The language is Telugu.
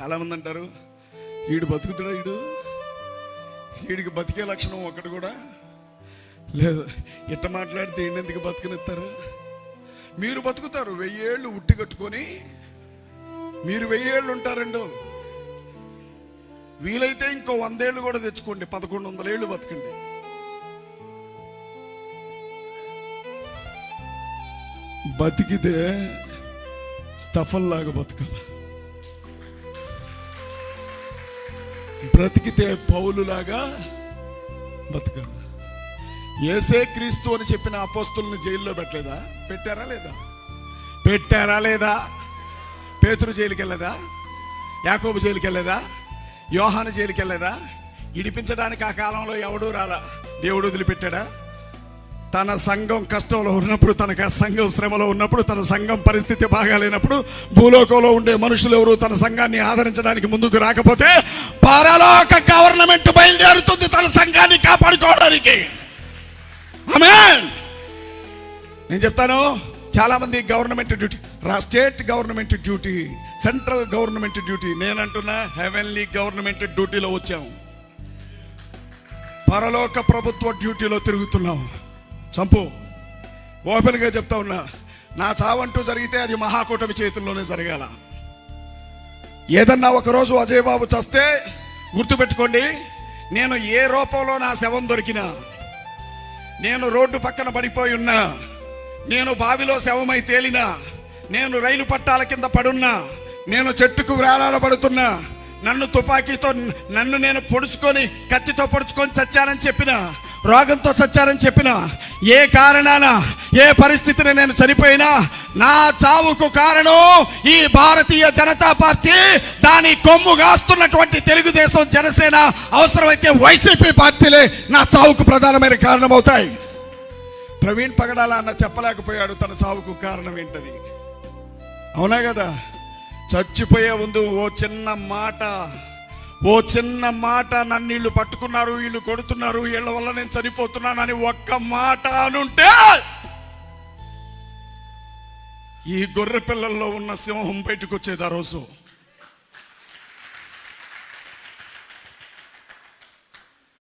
చాలామంది అంటారు, వీడు బతుకుతాడు, వీడికి బతికే లక్షణం ఒకటి కూడా లేదు. ఇట్ట మాట్లాడితే ఎందుకు బతుకునిస్తారు? మీరు బతుకుతారు, 1000 ఏళ్ళు ఉట్టి కట్టుకొని మీరు 1000 ఏళ్ళు ఉంటారండు. వీలైతే ఇంకో 100 ఏళ్ళు కూడా తెచ్చుకోండి, 1100 ఏళ్ళు బతకండి. బతికితే స్తఫన్లాగా బతకాల, బ్రతికితే పౌలులాగా బతకాల. యేసే క్రీస్తు అని చెప్పిన అపోస్తుల్ని జైల్లో పెట్టలేదా? పెట్టారా లేదా? పెట్టారా లేదా? పేతురు జైలుకి వెళ్ళదా? యాకోబు జైలుకి వెళ్ళదా? యోహాను జైలుకి వెళ్ళదా? ఇడిపించడానికి ఆ కాలంలో ఎవడూ రాలా. దేవుడు వదిలిపెట్టాడా? తన సంఘం కష్టంలో ఉన్నప్పుడు, తనకు ఆ సంఘం శ్రమలో ఉన్నప్పుడు, తన సంఘం పరిస్థితి బాగాలేనప్పుడు, భూలోకంలో ఉండే మనుషులు ఎవరు తన సంఘాన్ని ఆదరించడానికి ముందుకు రాకపోతే పరలోక గవర్నమెంట్ బయలుదేరుతుంది తన సంఘాన్ని కాపాడుకోవడానికి. ఆమేన్. నేను చెప్తాను, చాలా మంది government duty, state government duty, central government duty. నేనంటున్నా హెవెన్లీ గవర్నమెంట్ డ్యూటీలో వచ్చాం, పరలోక ప్రభుత్వ డ్యూటీలో తిరుగుతున్నాం. చంపు, ఓపెన్గా చెప్తా ఉన్నా, నా చావంటూ జరిగితే అది మహాకూటమి చేతుల్లోనే జరగాల. ఏదన్నా ఒకరోజు అజయ్ బాబు చస్తే గుర్తుపెట్టుకోండి, నేను ఏ రూపంలో నా శవం దొరికినా, నేను రోడ్డు పక్కన పడిపోయి ఉన్నా, నేను బావిలో శవమై తేలినా, నేను రైలు పట్టాల కింద పడున్నా, నేను చెట్టుకు వేలాడబడుతున్నా, నన్ను తుపాకీతో నన్ను నేను పొడుచుకొని కత్తితో పొడుచుకొని చచ్చానని చెప్పిన, రోగంతో చచ్చారని చెప్పిన, ఏ కారణాన ఏ పరిస్థితిని నేను చనిపోయినా నా చావుకు కారణం ఈ భారతీయ జనతా పార్టీ, దాని కొమ్ము కాస్తున్నటువంటి తెలుగుదేశం, జనసేన, అవసరమైతే వైసీపీ పార్టీలే నా చావుకు ప్రధానమైన కారణమవుతాయి. ప్రవీణ్ పగడాల అన్న చెప్పలేకపోయాడు తన చావుకు కారణం ఏంటని. అవునా కదా? చచ్చిపోయే ముందు ఓ చిన్న మాట నన్ను వీళ్ళు పట్టుకున్నారు, వీళ్ళు కొడుతున్నారు, వీళ్ళ వల్ల నేను చనిపోతున్నానని ఒక్క మాట అనుంటే ఈ గొర్రె పిల్లల్లో ఉన్న సింహం బయటకు వచ్చేది ఆ రోజు.